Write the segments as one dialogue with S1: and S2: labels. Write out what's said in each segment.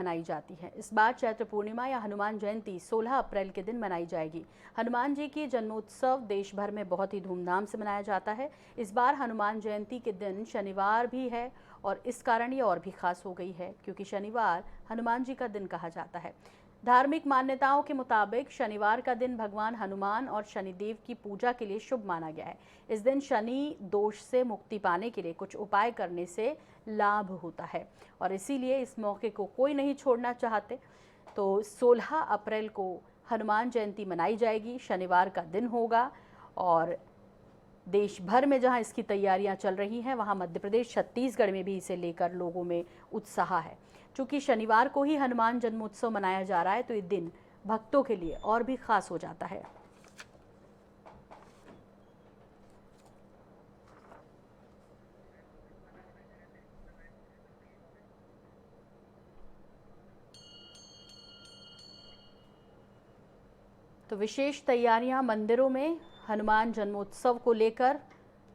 S1: मनाई जाती है। इस बार चैत्र पूर्णिमा या हनुमान जयंती 16 अप्रैल के दिन मनाई जाएगी। हनुमान जी की जन्मोत्सव देश भर में बहुत ही धूमधाम से मनाया जाता है। इस बार हनुमान जयंती के दिन शनिवार भी है और इस कारण ये और भी खास हो गई है क्योंकि शनिवार हनुमान जी का दिन कहा जाता है। धार्मिक मान्यताओं के मुताबिक शनिवार का दिन भगवान हनुमान और शनिदेव की पूजा के लिए शुभ माना गया है। इस दिन शनि दोष से मुक्ति पाने के लिए कुछ उपाय करने से लाभ होता है और इसीलिए इस मौके को कोई नहीं छोड़ना चाहते। तो 16 अप्रैल को हनुमान जयंती मनाई जाएगी, शनिवार का दिन होगा और देश भर में जहां इसकी तैयारियां चल रही हैं वहां मध्य प्रदेश, छत्तीसगढ़ में भी इसे लेकर लोगों में उत्साह है। चूंकि शनिवार को ही हनुमान जन्मोत्सव मनाया जा रहा है तो ये दिन भक्तों के लिए और भी खास हो जाता है। तो विशेष तैयारियां मंदिरों में हनुमान जन्मोत्सव को लेकर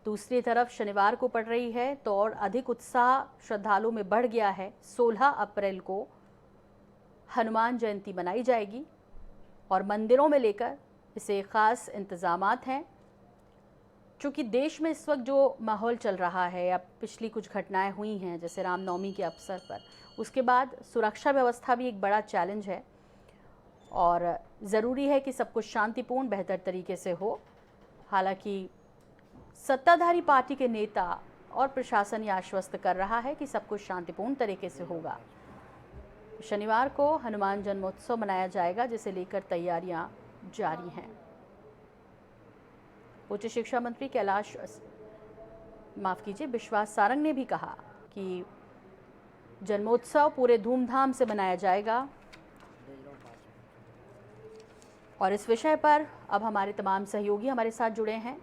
S1: दूसरी तरफ शनिवार को पड़ रही है तो और अधिक उत्साह श्रद्धालुओं में बढ़ गया है। 16 अप्रैल को हनुमान जयंती मनाई जाएगी और मंदिरों में लेकर इसे खास इंतजामात हैं। चूँकि देश में इस वक्त जो माहौल चल रहा है, अब पिछली कुछ घटनाएं हुई हैं जैसे रामनवमी के अवसर पर, उसके बाद सुरक्षा व्यवस्था भी एक बड़ा चैलेंज है और ज़रूरी है कि सब कुछ शांतिपूर्ण बेहतर तरीके से हो। हालांकि सत्ताधारी पार्टी के नेता और प्रशासन ये आश्वस्त कर रहा है कि सब कुछ शांतिपूर्ण तरीके से होगा। शनिवार को हनुमान जन्मोत्सव मनाया जाएगा जिसे लेकर तैयारियां जारी हैं। उच्च शिक्षा मंत्री विश्वास सारंग ने भी कहा कि जन्मोत्सव पूरे धूमधाम से मनाया जाएगा और इस विषय पर अब हमारे तमाम सहयोगी हमारे साथ जुड़े हैं।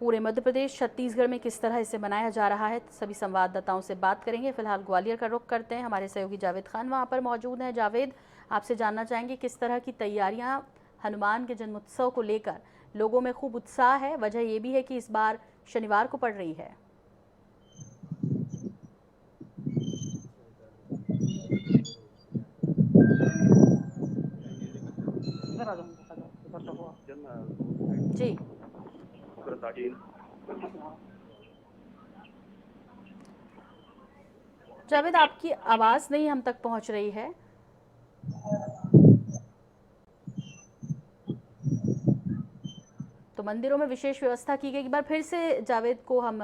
S1: पूरे मध्य प्रदेश, छत्तीसगढ़ में किस तरह इसे मनाया जा रहा है, सभी संवाददाताओं से बात करेंगे। फिलहाल ग्वालियर का रुख करते हैं, हमारे सहयोगी जावेद खान वहां पर मौजूद हैं। जावेद, आपसे जानना चाहेंगे किस तरह की तैयारियां हनुमान के जन्मोत्सव को लेकर, लोगों में खूब उत्साह है, वजह यह भी है कि इस बार शनिवार को पड़ रही है। जी जावेद, आपकी आवाज नहीं हम तक पहुंच रही है। तो मंदिरों में विशेष व्यवस्था की गई। एक बार फिर से जावेद को हम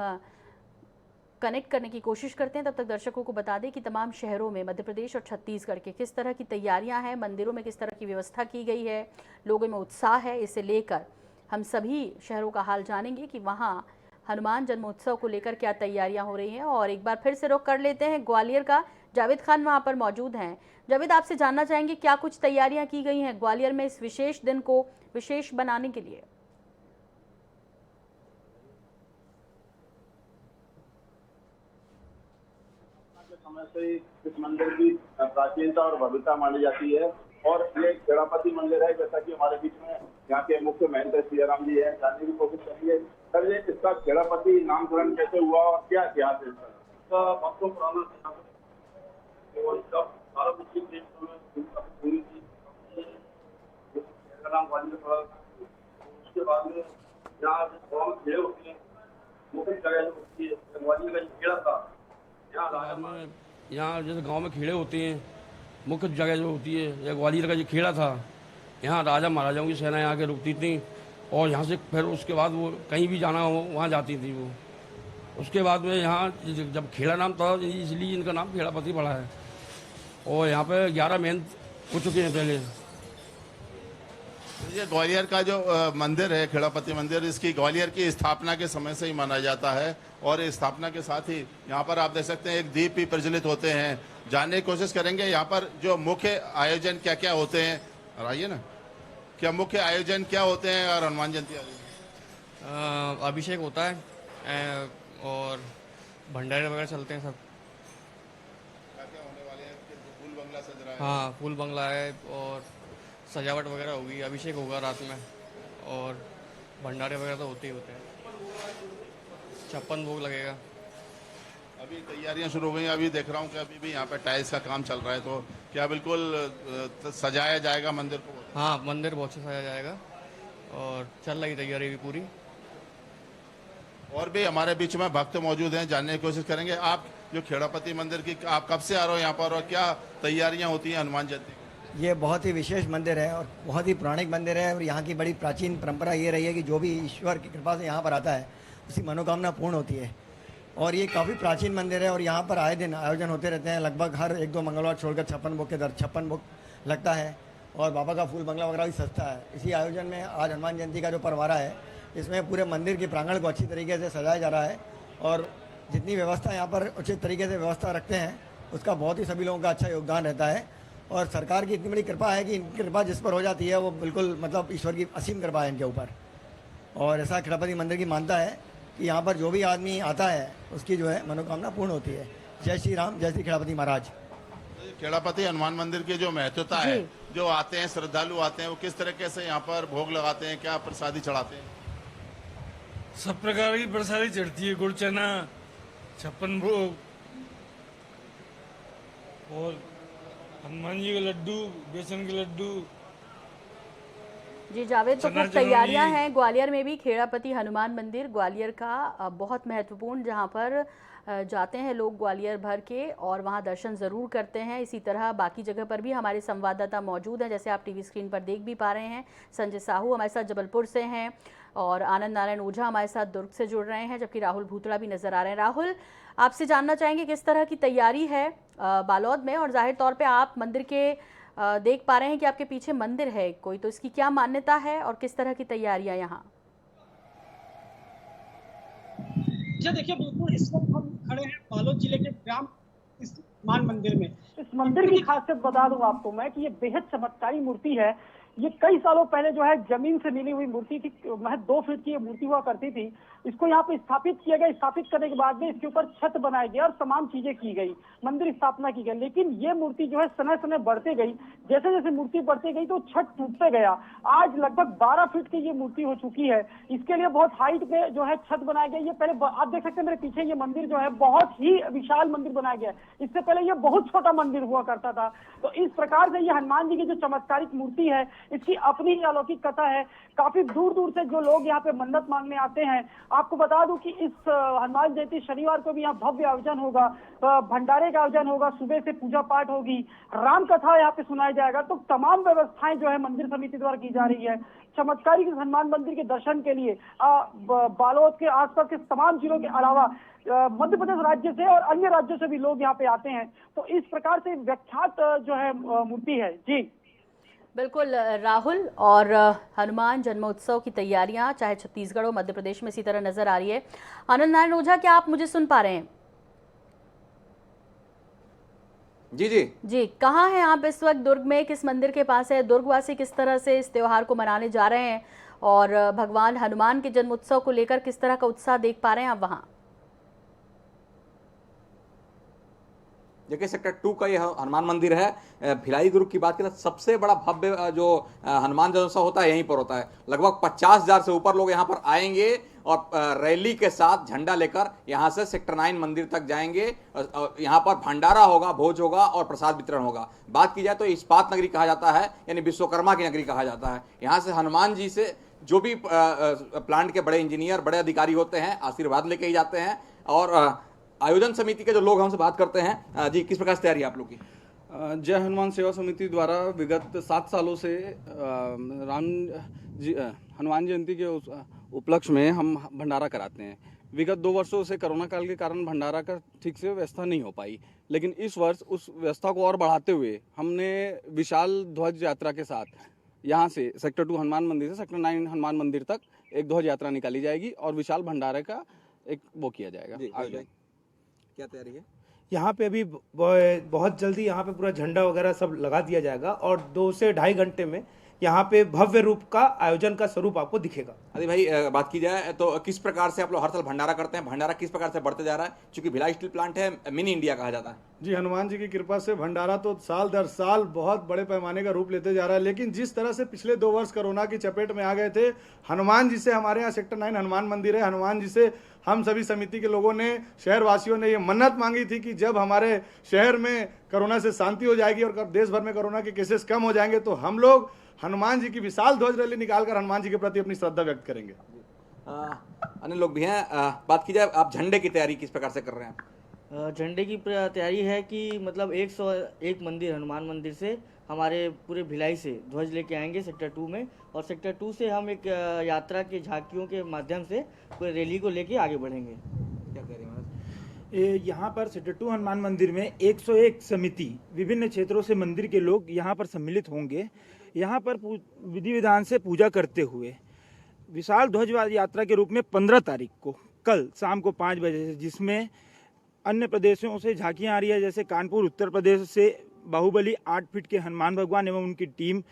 S1: कनेक्ट करने की कोशिश करते हैं। तब तक दर्शकों को बता दें कि तमाम शहरों में मध्य प्रदेश और छत्तीसगढ़ के किस तरह की तैयारियां हैं, मंदिरों में किस तरह की व्यवस्था की गई है, लोगों में उत्साह है। इसे लेकर हम सभी शहरों का हाल जानेंगे कि वहां हनुमान जन्मोत्सव को लेकर क्या तैयारियां हो रही हैं। और एक बार फिर से रुख कर लेते हैं ग्वालियर का, जावेद खान वहां पर मौजूद हैं। जावेद, आपसे जानना चाहेंगे क्या कुछ तैयारियां की गई हैं ग्वालियर में इस विशेष दिन को विशेष बनाने के लिए?
S2: समय से इस मंदिर की प्राचीनता और भव्यता मानी जाती है और ये खेड़ापति मंदिर है। जैसा कि हमारे बीच में यहाँ के मुख्य महंत सियाराम जी है, जानने की कोशिश करेंगे सर, ये इसका खेड़ापति नामकरण कैसे हुआ और क्या इतिहास है इसका? बहुत पुराना नाम उसके बाद में यहाँ खेल होती है, मुख्य जगह होती है, ग्वालियर का खेड़ा था।
S3: यहाँ जैसे गांव में खेड़े होते हैं, मुख्य जगह जो होती है, या ग्वालियर का जो खेड़ा था, यहाँ राजा महाराजाओं की सेना यहाँ के रुकती थी और यहाँ से फिर उसके बाद वो कहीं भी जाना हो वहाँ जाती थी वो। उसके बाद में यहाँ जब खेड़ा नाम था इसलिए इनका नाम खेड़ापति पड़ा है और यहाँ पे 11 महंत हो चुके हैं पहले।
S4: ये ग्वालियर का जो मंदिर है खेड़ापति मंदिर, इसकी ग्वालियर की स्थापना के समय से ही माना जाता है और इस स्थापना के साथ ही यहाँ पर आप देख सकते हैं एक दीप भी प्रज्वलित होते हैं। जानने की कोशिश करेंगे यहाँ पर जो मुख्य आयोजन क्या क्या होते हैं। और आइए ना, क्या मुख्य आयोजन क्या होते हैं और हनुमान जयंती
S5: अभिषेक होता है और भंडारे वगैरह चलते हैं सब।
S4: क्या क्या होने वाले हैं? फूल बंगला सज रहा है।
S5: हाँ, फूल बंगला है और सजावट वगैरह होगी, अभिषेक होगा रात में और भंडारे वगैरह तो होते ही होते हैं। 56 भोग लगेगा।
S4: अभी तैयारियां शुरू हो गई। अभी देख रहा हूँ कि अभी भी यहाँ पे टाइल्स का काम चल रहा है, तो क्या बिल्कुल सजाया जाएगा मंदिर को?
S5: हाँ, मंदिर बहुत से सजाया जाएगा और चल रही तैयारी भी पूरी।
S4: और भी हमारे बीच में भक्त मौजूद हैं, जानने की कोशिश करेंगे। आप जो खेड़ापति मंदिर की, आप कब से आ रहे हो यहाँ पर और क्या तैयारियां होती हैं हनुमान जयंती की?
S6: ये बहुत ही विशेष मंदिर है और बहुत ही पौराणिक मंदिर है और यहाँ की बड़ी प्राचीन परंपरा ये रही है कि जो भी ईश्वर की कृपा से यहाँ पर आता है उसकी मनोकामना पूर्ण होती है। और ये काफ़ी प्राचीन मंदिर है और यहाँ पर आए दिन आयोजन होते रहते हैं। लगभग हर 1-2 मंगलवार छोड़कर 56 भोग के दर 56 भोग लगता है और बाबा का फूल बंगला वगैरह भी सस्ता है। इसी आयोजन में आज हनुमान जयंती का जो पर्व आ रहा है, इसमें पूरे मंदिर के प्रांगण को अच्छी तरीके से सजाया जा रहा है और जितनी व्यवस्था यहाँ पर उचित तरीके से व्यवस्था रखते हैं उसका बहुत ही सभी लोगों का अच्छा योगदान रहता है। और सरकार की इतनी बड़ी कृपा है कि इनकी कृपा जिस पर हो जाती है वो बिल्कुल मतलब ईश्वर की असीम कृपा है इनके ऊपर। और ऐसा खेड़ापति मंदिर की मानता है कि यहाँ पर जो भी आदमी आता है उसकी जो है मनोकामना पूर्ण होती है। जय श्री राम, जय श्री खेड़ापति महाराज।
S4: खेड़ापति हनुमान मंदिर की जो महत्वता है, जो आते हैं श्रद्धालु आते हैं, वो किस तरीके से यहाँ पर भोग लगाते हैं, क्या प्रसादी चढ़ाते हैं?
S7: सब प्रकार की प्रसादी चढ़ती है, गुड़ चना, 56 भोग और हनुमान जी के लड्डू, बेसन के लड्डू।
S1: जी जावेद, तो
S7: चना
S1: खूब तैयारियां
S7: चरौरी।
S1: हैं ग्वालियर में भी। खेड़ापति हनुमान मंदिर ग्वालियर का बहुत महत्वपूर्ण, जहां पर जाते हैं लोग ग्वालियर भर के और वहां दर्शन ज़रूर करते हैं। इसी तरह बाकी जगह पर भी हमारे संवाददाता मौजूद हैं, जैसे आप टीवी स्क्रीन पर देख भी पा रहे हैं। संजय साहू हमारे साथ जबलपुर से हैं और आनंद नारायण ओझा हमारे साथ दुर्ग से जुड़ रहे हैं, जबकि राहुल भूतड़ा भी नज़र आ रहे हैं। राहुल, आपसे जानना चाहेंगे किस तरह की तैयारी है बालोद में, और जाहिर तौर पर आप मंदिर के देख पा रहे हैं कि आपके पीछे मंदिर है कोई, तो इसकी क्या मान्यता है और किस तरह की तैयारियां यहाँ?
S8: जी देखिए, बिल्कुल इस वक्त हम खड़े हैं बालोद जिले के ग्राम इस हनुमान मंदिर में। इस मंदिर की खासियत बता दूं आपको मैं कि ये बेहद चमत्कारी मूर्ति है। ये कई सालों पहले जो है जमीन से मिली हुई मूर्ति थी, महज 2 फीट की ये मूर्ति हुआ करती थी। इसको यहाँ पे स्थापित किया गया। स्थापित करने के बाद में इसके ऊपर छत बनाई गई और तमाम चीजें की गई, मंदिर स्थापना की गई। लेकिन ये मूर्ति जो है समय समय बढ़ते गई, जैसे जैसे मूर्ति बढ़ती गई तो छत टूटते गया। आज लगभग 12 फीट की ये मूर्ति हो चुकी है। इसके लिए बहुत हाइट पे जो है छत बनाई गई। ये पहले आप देख सकते हैं मेरे पीछे, ये मंदिर जो है बहुत ही विशाल मंदिर बनाया गया है। इससे पहले ये बहुत छोटा मंदिर हुआ करता था। तो इस प्रकार से ये हनुमान जी की जो चमत्कारिक मूर्ति है, इसकी अपनी ही अलौकिक कथा है। काफी दूर दूर से जो लोग यहाँ पे मन्नत मांगने आते हैं। आपको बता दूं कि इस हनुमान जयंती शनिवार को भी यहाँ भव्य आयोजन होगा, भंडारे का आयोजन होगा, सुबह से पूजा पाठ होगी, राम कथा यहाँ पे सुनाया जाएगा। तो तमाम व्यवस्थाएं जो है मंदिर समिति द्वारा की जा रही है। चमत्कारी हनुमान मंदिर के दर्शन के लिए बालोद के आसपास के तमाम जिलों के अलावा मध्य प्रदेश राज्य से और अन्य राज्यों से भी लोग यहाँ पे आते हैं। तो इस प्रकार से विख्यात जो है मूर्ति है। जी
S1: बिल्कुल राहुल, और हनुमान जन्मोत्सव की तैयारियां चाहे छत्तीसगढ़ हो, मध्य प्रदेश में इसी तरह नजर आ रही है। आनंद नारायण ओझा, क्या आप मुझे सुन पा रहे हैं?
S9: जी जी
S1: जी, कहाँ हैं आप इस वक्त? दुर्ग में किस मंदिर के पास है? दुर्गवासी किस तरह से इस त्योहार को मनाने जा रहे हैं और भगवान हनुमान के जन्मोत्सव को लेकर किस तरह का उत्साह देख पा रहे हैं आप वहाँ?
S9: देखिए, सेक्टर 2 का ये हनुमान मंदिर है। भिलाई दुर्ग की बात करें तो सबसे बड़ा भव्य जो हनुमान जन्मोत्सव होता है यहीं पर होता है। लगभग 50,000 से ऊपर लोग यहाँ पर आएंगे और रैली के साथ झंडा लेकर यहाँ से सेक्टर 9 मंदिर तक जाएंगे। यहाँ पर भंडारा होगा, भोज होगा और प्रसाद वितरण होगा। बात की जाए तो इस्पात नगरी कहा जाता है, यानी विश्वकर्मा की नगरी कहा जाता है। यहाँ से हनुमान जी से जो भी प्लांट के बड़े इंजीनियर, बड़े अधिकारी होते हैं, आशीर्वाद लेके ही जाते हैं। और आयोजन समिति के जो लोग हमसे बात करते हैं, जी किस प्रकार से तैयारी है आप लोग की?
S10: जय हनुमान सेवा समिति द्वारा विगत 7 सालों से हनुमान जयंती के उपलक्ष्य में हम भंडारा कराते हैं। विगत 2 वर्षों से कोरोना काल के कारण भंडारा का ठीक से व्यवस्था नहीं हो पाई, लेकिन इस वर्ष उस व्यवस्था को और बढ़ाते हुए हमने विशाल ध्वज यात्रा के साथ यहाँ से सेक्टर 2 हनुमान मंदिर से सेक्टर 9 हनुमान मंदिर तक एक ध्वज यात्रा निकाली जाएगी और विशाल भंडारे का एक वो किया जाएगा।
S9: क्या तैयारी है?
S11: यहाँ पे अभी बहुत जल्दी यहाँ पे पूरा झंडा वगैरह सब लगा दिया जाएगा और 2 से ढाई घंटे में यहाँ पे भव्य रूप का आयोजन का स्वरूप आपको दिखेगा।
S9: अरे भाई बात की जाए तो किस प्रकार से आप लोग हर साल भंडारा करते हैं, भंडारा किस प्रकार से बढ़ते जा रहा है, क्योंकि भिलाई स्टील प्लांट है, मिनी इंडिया कहा जाता है।
S12: जी, हनुमान जी की कृपा से भंडारा तो साल दर साल बहुत बड़े पैमाने का रूप लेते जा रहा है, लेकिन जिस तरह से पिछले 2 वर्ष कोरोना की चपेट में आ गए थे, हनुमान जी से हमारे यहाँ सेक्टर 9 हनुमान मंदिर है, हनुमान जी से हम सभी समिति के लोगों ने, शहर वासियों ने ये मन्नत मांगी थी कि जब हमारे शहर में कोरोना से शांति हो जाएगी और देश भर में कोरोना के केसेस कम हो जाएंगे तो हम लोग हनुमान जी की विशाल ध्वज रैली निकालकर हनुमान जी के प्रति अपनी श्रद्धा व्यक्त करेंगे।
S9: अन्य लोग भी हैं, बात की जाए आप झंडे की तैयारी किस प्रकार से कर रहे हैं?
S13: झंडे की तैयारी है कि मतलब 101 मंदिर हनुमान मंदिर से हमारे पूरे भिलाई से ध्वज लेके आएंगे सेक्टर 2 में, और सेक्टर 2 से हम एक यात्रा के झांकियों के माध्यम से पूरे रैली को लेके आगे बढ़ेंगे।
S9: क्या कह रहे हैं?
S11: यहाँ पर सेक्टर 2 हनुमान मंदिर में 101 समिति विभिन्न क्षेत्रों से मंदिर के लोग यहाँ पर सम्मिलित होंगे। यहाँ पर विधि विधान से पूजा करते हुए विशाल ध्वज यात्रा के रूप में 15 तारीख को कल शाम को 5 बजे से, जिसमें अन्य प्रदेशों से झांकियाँ आ रही है, जैसे कानपुर उत्तर प्रदेश से बाहुबली 8 फीट के हनुमान भगवान एवं उनकी टीम,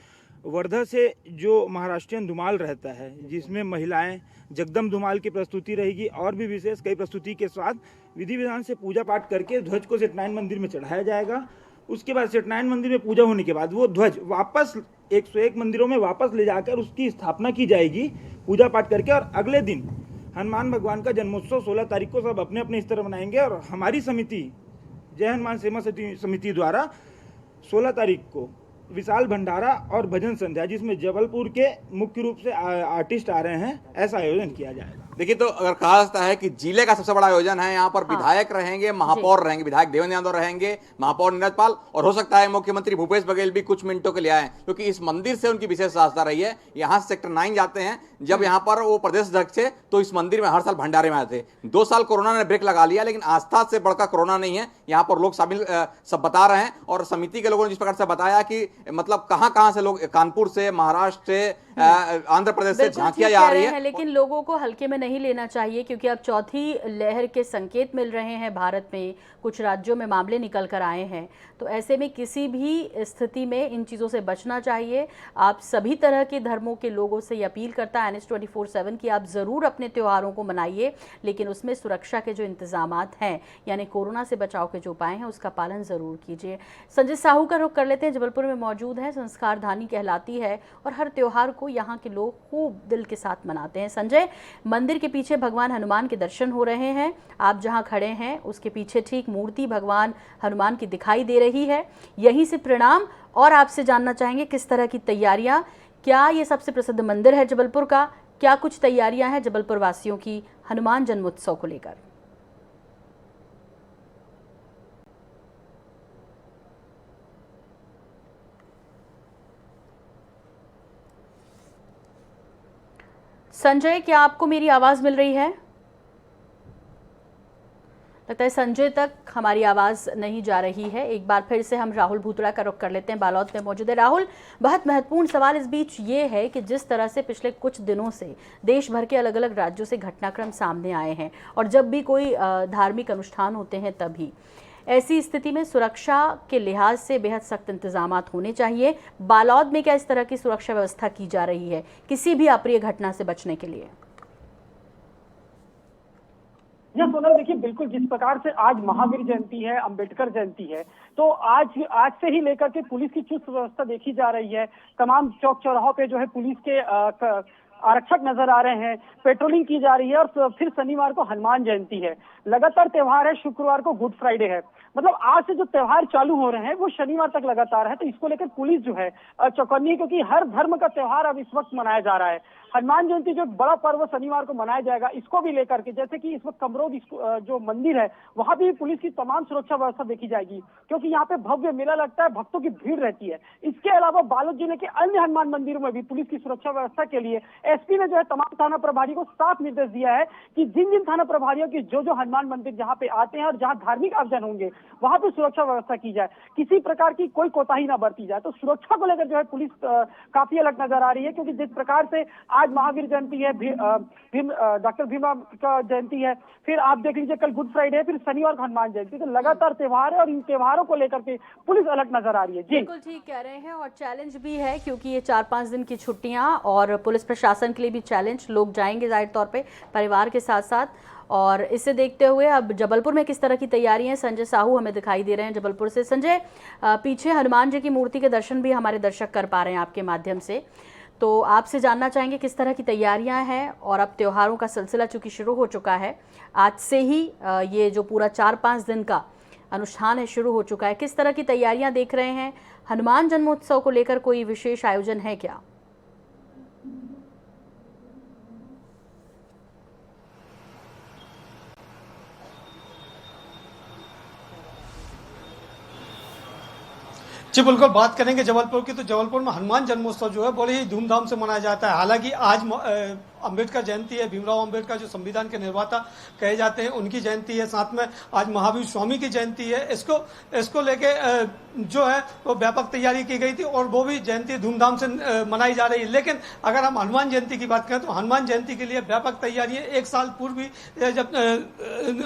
S11: वर्धा से जो महाराष्ट्रियन धुमाल रहता है जिसमें महिलाएं जगदम धुमाल की प्रस्तुति रहेगी, और भी विशेष कई प्रस्तुति के साथ विधि विधान से पूजा पाठ करके ध्वज को सेटनारायण मंदिर में चढ़ाया जाएगा। उसके बाद सेटनारायण मंदिर में पूजा होने के बाद वो ध्वज वापस 101 मंदिरों में वापस ले जाकर उसकी स्थापना की जाएगी पूजा पाठ करके, और अगले दिन हनुमान भगवान का जन्मोत्सव 16 तारीख को सब अपने अपने स्तर मनाएंगे। और हमारी समिति जय हनुमान सेवा समिति द्वारा 16 तारीख को विशाल भंडारा और भजन संध्या, जिसमें जबलपुर के मुख्य रूप से आर्टिस्ट आ रहे हैं, ऐसा आयोजन किया जाएगा।
S9: देखिए, तो अगर कहा जाता है कि जिले का सबसे बड़ा आयोजन है, यहाँ पर विधायक रहेंगे, महापौर रहेंगे, विधायक देवेंद्र यादव रहेंगे, महापौर नीरज पाल, और हो सकता है मुख्यमंत्री भूपेश बघेल भी कुछ मिनटों के लिए आए, क्योंकि इस मंदिर से उनकी विशेष आस्था रही है। यहाँ से सेक्टर 9 जाते हैं, जब यहाँ पर वो प्रदेश अध्यक्ष थे तो इस मंदिर में हर साल भंडारे में आए थे। 2 साल कोरोना ने ब्रेक लगा लिया, लेकिन आस्था से बढ़कर कोरोना नहीं है। यहाँ पर लोग शामिल सब बता रहे हैं, और समिति के लोगों ने जिस प्रकार से बताया कि मतलब कहां से लोग, कानपुर से, महाराष्ट्र से, आंध्र प्रदेश से झांकियां जा रही है।
S1: लेकिन लोगों को हल्के में नहीं लेना चाहिए, क्योंकि अब चौथी लहर के संकेत मिल रहे हैं भारत में, कुछ राज्यों में मामले निकल कर आए हैं। तो ऐसे में किसी भी स्थिति में इन चीज़ों से बचना चाहिए। आप सभी तरह के धर्मों के लोगों से ये अपील करता है NH 24/7 की आप ज़रूर अपने त्योहारों को मनाइए, लेकिन उसमें सुरक्षा के जो इंतजामात हैं, यानी कोरोना से बचाव के जो उपाय हैं, उसका पालन ज़रूर कीजिए। संजय साहू का रुख कर लेते हैं, जबलपुर में मौजूद है। संस्कार धानी कहलाती है और हर त्योहार को यहाँ के लोग खूब दिल के साथ मनाते हैं। संजय, मंदिर के पीछे भगवान हनुमान के दर्शन हो रहे हैं, आप जहाँ खड़े हैं उसके पीछे ठीक मूर्ति भगवान हनुमान की दिखाई दे रही है, यहीं से प्रणाम। और आपसे जानना चाहेंगे किस तरह की तैयारियां, क्या ये सबसे प्रसिद्ध मंदिर है जबलपुर का, क्या कुछ तैयारियां हैं जबलपुर वासियों की हनुमान जन्मोत्सव को लेकर? संजय, क्या आपको मेरी आवाज मिल रही है? लगता है संजय तक हमारी आवाज़ नहीं जा रही है। एक बार फिर से हम राहुल भूतड़ा का रुख कर लेते हैं, बालोद में मौजूद है। राहुल, बहुत महत्वपूर्ण सवाल इस बीच ये है कि जिस तरह से पिछले कुछ दिनों से देश भर के अलग अलग राज्यों से घटनाक्रम सामने आए हैं, और जब भी कोई धार्मिक अनुष्ठान होते हैं तभी ऐसी स्थिति में सुरक्षा के लिहाज से बेहद सख्त इंतजामात होने चाहिए। बालोद में क्या इस तरह की सुरक्षा व्यवस्था की जा रही है किसी भी अप्रिय घटना से बचने के लिए?
S8: यह सोनल, देखिए बिल्कुल जिस प्रकार से आज महावीर जयंती है, अंबेडकर जयंती है, तो आज से ही लेकर के पुलिस की चुस्त व्यवस्था देखी जा रही है। तमाम चौक चौराहों पे जो है पुलिस के आरक्षक नजर आ रहे हैं, पेट्रोलिंग की जा रही है। और फिर शनिवार को हनुमान जयंती है, लगातार त्योहार है, शुक्रवार को गुड फ्राइडे है, मतलब आज से जो त्योहार चालू हो रहे हैं वो शनिवार तक लगातार है। तो इसको लेकर पुलिस जो है चौकन्नी है, क्योंकि हर धर्म का त्योहार अब इस वक्त मनाया जा रहा है। हनुमान जयंती जो बड़ा पर्व शनिवार को मनाया जाएगा, इसको भी लेकर के जैसे कि इस वक्त कमरोद जो मंदिर है वहां भी पुलिस की तमाम सुरक्षा व्यवस्था देखी जाएगी, क्योंकि यहाँ पे भव्य मेला लगता है, भक्तों की भीड़ रहती है। इसके अलावा बालोद जिले के अन्य हनुमान मंदिरों में भी पुलिस की सुरक्षा व्यवस्था के लिए एसपी ने जो है तमाम थाना प्रभारी को साफ निर्देश दिया है कि जिन जिन थाना प्रभारियों की जो हनुमान मंदिर जहाँ पे आते हैं और जहाँ धार्मिक आयोजन होंगे वहां पर सुरक्षा व्यवस्था की जाए, किसी प्रकार की कोई कोताही ना बरती जाए। तो सुरक्षा को लेकर जो है पुलिस काफी अलग नजर आ रही है, क्योंकि जिस प्रकार से आज महावीर जयंती है, डॉक्टर भीमराव का जयंती है, फिर आप देख लीजिए कल गुड फ्राइडे है, फिर शनिवार को हनुमान जयंती, तो लगातार त्योहार है और इन त्योहारों को लेकर के पुलिस अलग नजर आ रही है। जी
S1: बिल्कुल ठीक कह रहे हैं, और चैलेंज भी है क्योंकि ये 4-5 दिन की छुट्टियां और पुलिस प्रशासन के लिए भी चैलेंज, लोग जाएंगे जाहिर तौर पे परिवार के साथ साथ। और इसे देखते हुए अब जबलपुर में किस तरह की तैयारी है, संजय साहू हमें दिखाई दे रहे हैं जबलपुर से। संजय, पीछे हनुमान जी की मूर्ति के दर्शन भी हमारे दर्शक कर पा रहे हैं आपके माध्यम से, तो आपसे जानना चाहेंगे किस तरह की तैयारियां हैं। और अब त्योहारों का सिलसिला चूंकि शुरू हो चुका है, आज से ही ये जो पूरा 4-5 दिन का अनुष्ठान है शुरू हो चुका है, किस तरह की तैयारियां देख रहे हैं? हनुमान जन्मोत्सव को लेकर कोई विशेष आयोजन है क्या?
S14: जी बिल्कुल, बात करेंगे जबलपुर की, तो जबलपुर में हनुमान जन्मोत्सव जो है बड़े ही धूमधाम से मनाया जाता है। हालांकि आज अम्बेडकर जयंती है, भीमराव अम्बेडकर जो संविधान के निर्माता कहे जाते हैं उनकी जयंती है, साथ में आज महावीर स्वामी की जयंती है। इसको लेके जो है वो व्यापक तैयारी की गई थी और वो भी जयंती धूमधाम से मनाई जा रही है। लेकिन अगर हम हनुमान जयंती की बात करें तो हनुमान जयंती के लिए व्यापक तैयारी है। 1 साल पूर्व भी, जब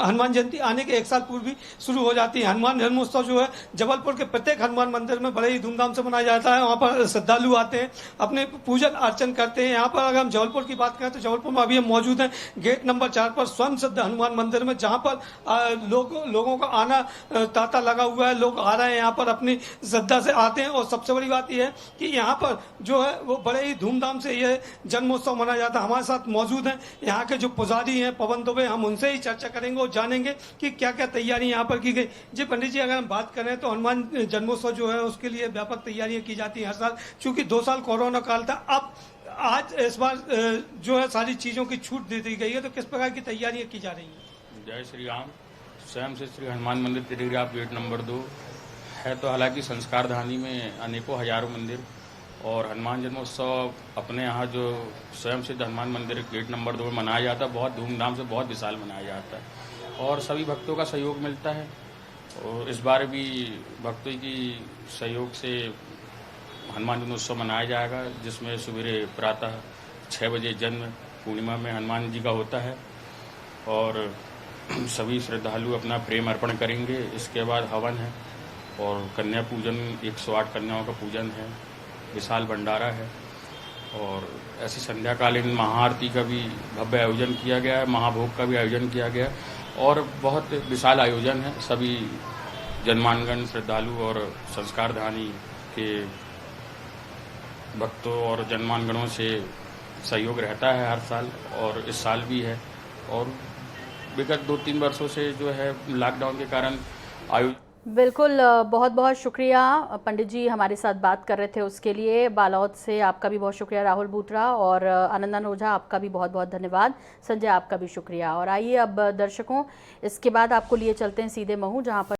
S14: हनुमान जयंती आने के 1 साल पूर्व भी शुरू हो जाती है। हनुमान जन्मोत्सव जो है जबलपुर के प्रत्येक हनुमान मंदिर में बड़े ही धूमधाम से मनाया जाता है। वहाँ पर श्रद्धालु आते हैं, अपने पूजन अर्चन करते हैं। यहाँ पर अगर हम जबलपुर की बात करें तो जबलपुर में अभी हम मौजूद हैं गेट नंबर 4 पर स्वयं सिद्ध हनुमान मंदिर में, जहाँ पर लोगों का आना तांता लगा हुआ है। लोग आ रहे हैं, यहाँ पर अपनी श्रद्धा से आते हैं। और सबसे बड़ी बात यह है कि यहाँ पर जो है वो बड़े ही धूमधाम से ये जन्मोत्सव मनाया जाता है। हमारे साथ मौजूद हैं यहाँ के जो पुजारी हैं पवन दुबे, हम उनसे ही चर्चा करेंगे और जानेंगे कि क्या क्या तैयारी यहाँ पर की गई। जी पंडित जी, अगर हम बात करें तो हनुमान जन्मोत्सव जो है उसके लिए व्यापक तैयारियां की जाती हैं हर साल, क्योंकि 2 साल कोरोना काल था। अब आज इस बार जो है सारी चीजों की छूट दे दी गई है, तो किस प्रकार की तैयारियां की जा रही हैं?
S15: जय श्री राम। स्वयं से श्री हनुमान मंदिर टेलीग्राफ गेट नंबर 2 है, तो हालांकि संस्कार धानी में अनेकों हजारों मंदिर और हनुमान जन्मोत्सव अपने यहाँ जो स्वयं सिद्ध हनुमान मंदिर गेट नंबर 2 में मनाया जाता है, बहुत धूमधाम से, बहुत विशाल मनाया जाता है और सभी भक्तों का सहयोग मिलता है। और इस बार भी भक्तों की सहयोग से हनुमान जन्मोत्सव मनाया जाएगा, जिसमें सवेरे प्रातः 6 बजे जन्म पूर्णिमा में हनुमान जी का होता है और सभी श्रद्धालु अपना प्रेम अर्पण करेंगे। इसके बाद हवन है और कन्या पूजन, 108 कन्याओं का पूजन है, विशाल भंडारा है और ऐसी संध्याकालीन महाआरती का भी भव्य आयोजन किया गया है, महाभोग का भी आयोजन किया गया है और बहुत विशाल आयोजन है। सभी जनमानगण, श्रद्धालु और संस्कार धानी के भक्तों और जनमानगणों से सहयोग रहता है हर साल और इस साल भी है। और विगत 2-3 वर्षों से जो है लॉकडाउन के कारण
S1: बिल्कुल, बहुत बहुत शुक्रिया पंडित जी, हमारे साथ बात कर रहे थे उसके लिए। बालौद से आपका भी बहुत शुक्रिया राहुल बूटरा, और आनंदन ओझा आपका भी बहुत बहुत धन्यवाद। संजय आपका भी शुक्रिया। और आइए अब दर्शकों, इसके बाद आपको लिए चलते हैं सीधे महू, जहां पर